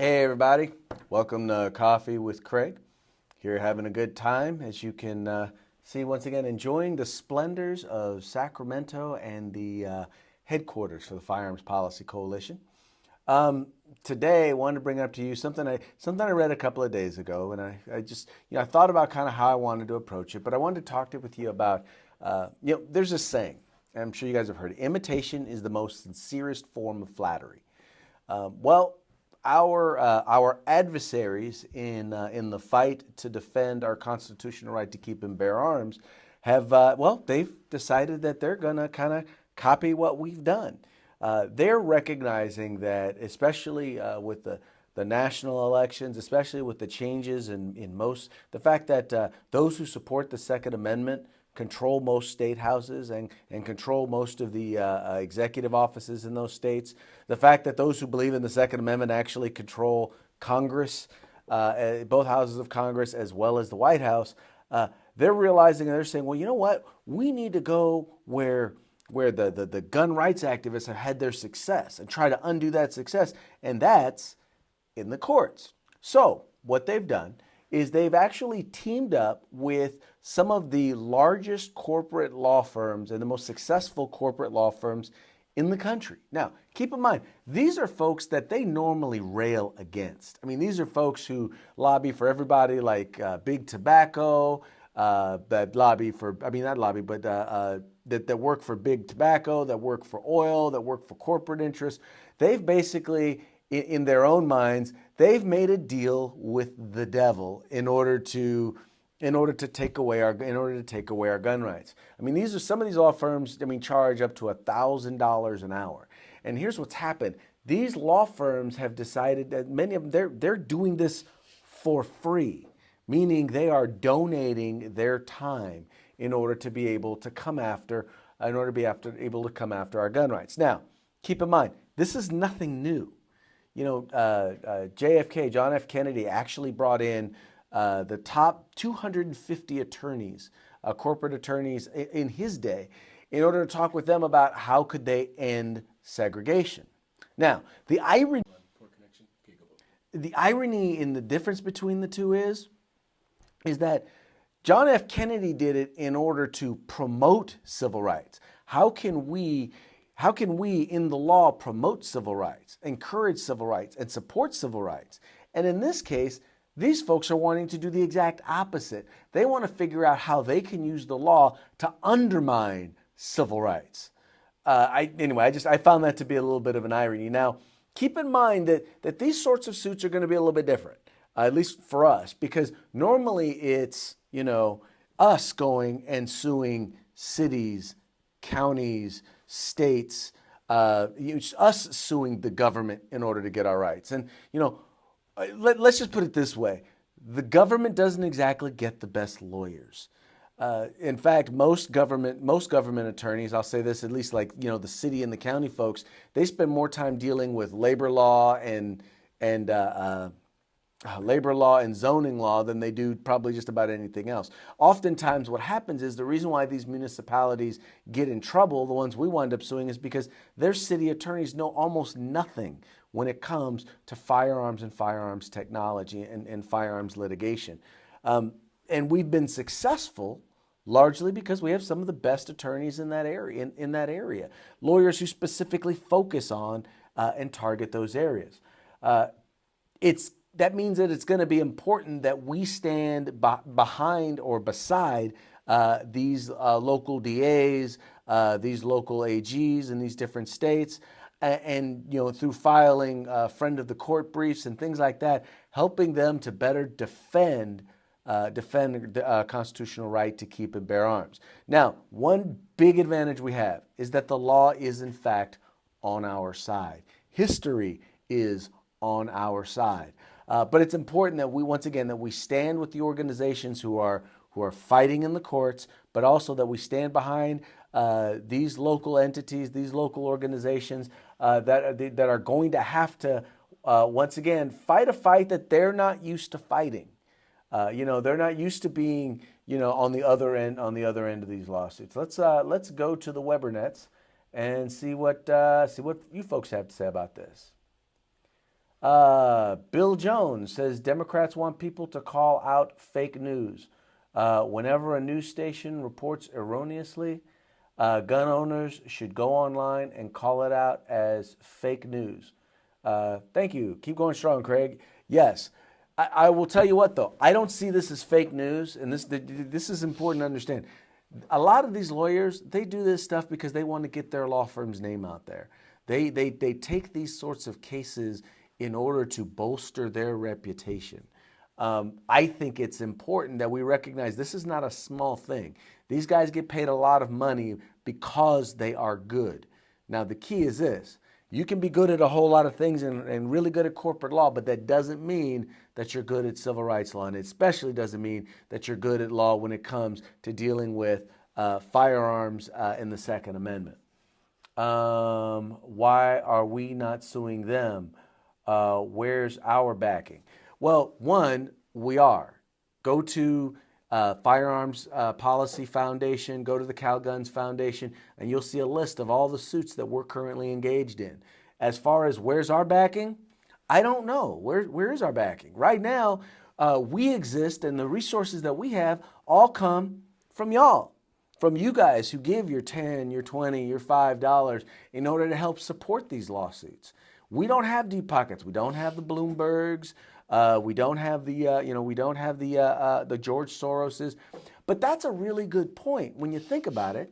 Hey everybody, welcome to Coffee with Craig. Here having a good time, as you can see once again, enjoying the splendors of Sacramento and the headquarters for the Firearms Policy Coalition. Today, I wanted to bring up to you something I read a couple of days ago, and I just I thought about kind of how I wanted to approach it, but I wanted to talk with you about there's this saying, and I'm sure you guys have heard it: imitation is the most sincerest form of flattery. Well, our adversaries in the fight to defend our constitutional right to keep and bear arms have they've decided that they're going to kind of copy what we've done. They're recognizing that, especially with the national elections, especially with the changes in the fact that those who support the Second Amendment control most state houses and control most of the executive offices in those states. The fact that those who believe in the Second Amendment actually control Congress, both houses of Congress, as well as the White House. They're realizing, and they're saying, well, you know what? We need to go where the gun rights activists have had their success and try to undo that success, and that's in the courts. So what they've done is they've actually teamed up with some of the largest corporate law firms and the most successful corporate law firms in the country. Now, keep in mind, these are folks that they normally rail against. I mean, these are folks who lobby for everybody like big tobacco, that lobby for, I mean, not lobby, but that work for big tobacco, that work for oil, that work for corporate interests. They've basically, in their own minds, they've made a deal with the devil in order to take away our gun rights. I mean, these are some of these law firms. I mean, charge up to $1,000 an hour. And here's what's happened: these law firms have decided that many of them they're doing this for free, meaning they are donating their time in order to be able to come after our gun rights. Now, keep in mind, this is nothing new. JFK, John F. Kennedy, actually brought in the top 250 attorneys, corporate attorneys in his day, in order to talk with them about how could they end segregation. Now, the irony in the difference between the two is that John F. Kennedy did it in order to promote civil rights. How can we in the law promote civil rights, encourage civil rights, and support civil rights? And in this case, these folks are wanting to do the exact opposite. They want to figure out how they can use the law to undermine civil rights. I found that to be a little bit of an irony. Now, keep in mind that these sorts of suits are going to be a little bit different, at least for us, because normally it's, us going and suing cities, counties, states, us suing the government in order to get our rights. And, let's just put it this way. The government doesn't exactly get the best lawyers. In fact, most government attorneys, I'll say this, at least like, the city and the county folks, they spend more time dealing with labor law and zoning law than they do probably just about anything else. Oftentimes what happens is the reason why these municipalities get in trouble, the ones we wind up suing, is because their city attorneys know almost nothing when it comes to firearms and firearms technology and firearms litigation. And we've been successful largely because we have some of the best attorneys in that area, lawyers who specifically focus on and target those areas. That means that it's going to be important that we stand behind or beside these local DAs, these local AGs in these different states, and through filing friend of the court briefs and things like that, helping them to better defend the constitutional right to keep and bear arms. Now, one big advantage we have is that the law is in fact on our side. History is on our side. But it's important that we stand with the organizations who are fighting in the courts, but also that we stand behind these local entities, these local organizations that are going to have to once again fight a fight that they're not used to fighting. They're not used to being on the other end of these lawsuits. Let's go to the Webernets and see what you folks have to say about this. Bill Jones says Democrats want people to call out fake news. Whenever a news station reports erroneously, gun owners should go online and call it out as fake news. Thank you. Keep going strong, Craig. Yes. I will tell you what, though. I don't see this as fake news, and this is important to understand. A lot of these lawyers, they do this stuff because they want to get their law firm's name out there. They take these sorts of cases in order to bolster their reputation. I think it's important that we recognize this is not a small thing. These guys get paid a lot of money because they are good. Now, the key is this. You can be good at a whole lot of things and really good at corporate law, but that doesn't mean that you're good at civil rights law, and it especially doesn't mean that you're good at law when it comes to dealing with firearms in the Second Amendment. Why are we not suing them? Where's our backing? Well, one, we are. Go to Firearms Policy Foundation, go to the Cal Guns Foundation, and you'll see a list of all the suits that we're currently engaged in. As far as where's our backing, I don't know. Where is our backing? Right now, we exist, and the resources that we have all come from y'all, from you guys who give your $10, your $20, your $5 in order to help support these lawsuits. We don't have deep pockets. We don't have the Bloombergs. We don't have the George Soroses. But that's a really good point when you think about it.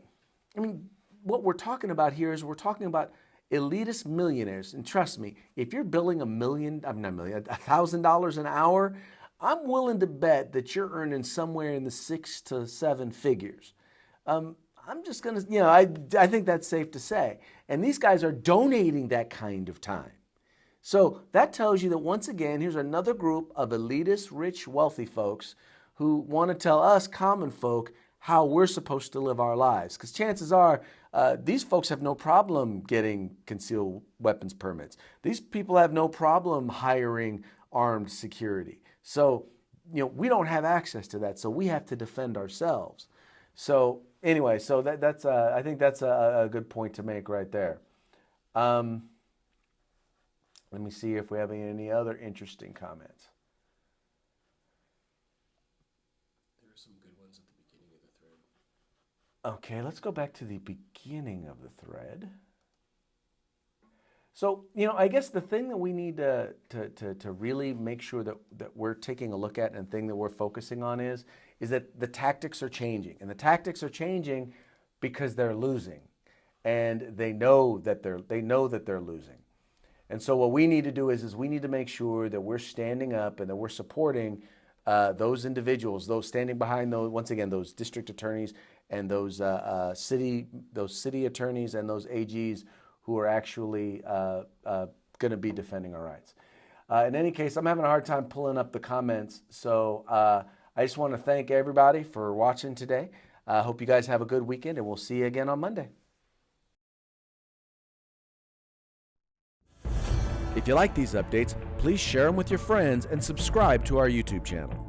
I mean, what we're talking about here is we're talking about elitist millionaires. And trust me, if you're billing $1,000 an hour, I'm willing to bet that you're earning somewhere in the 6 to 7 figures. I'm just going to, I think that's safe to say. And these guys are donating that kind of time. So that tells you that, once again, here's another group of elitist, rich, wealthy folks who want to tell us common folk how we're supposed to live our lives. Because chances are these folks have no problem getting concealed weapons permits. These people have no problem hiring armed security. So, we don't have access to that. So we have to defend ourselves. So anyway, so that's I think that's a good point to make right there. Let me see if we have any other interesting comments. There are some good ones at the beginning of the thread. Okay, let's go back to the beginning of the thread. So, I guess the thing that we need to really make sure that we're taking a look at, and the thing that we're focusing on is that the tactics are changing. And the tactics are changing because they're losing. And they know that they're losing. And so what we need to do is we need to make sure that we're standing up and that we're supporting those individuals, those standing behind those, once again, those district attorneys and those city attorneys and those AGs who are actually going to be defending our rights. In any case, I'm having a hard time pulling up the comments, so I just want to thank everybody for watching today. I hope you guys have a good weekend, and we'll see you again on Monday. If you like these updates, please share them with your friends and subscribe to our YouTube channel.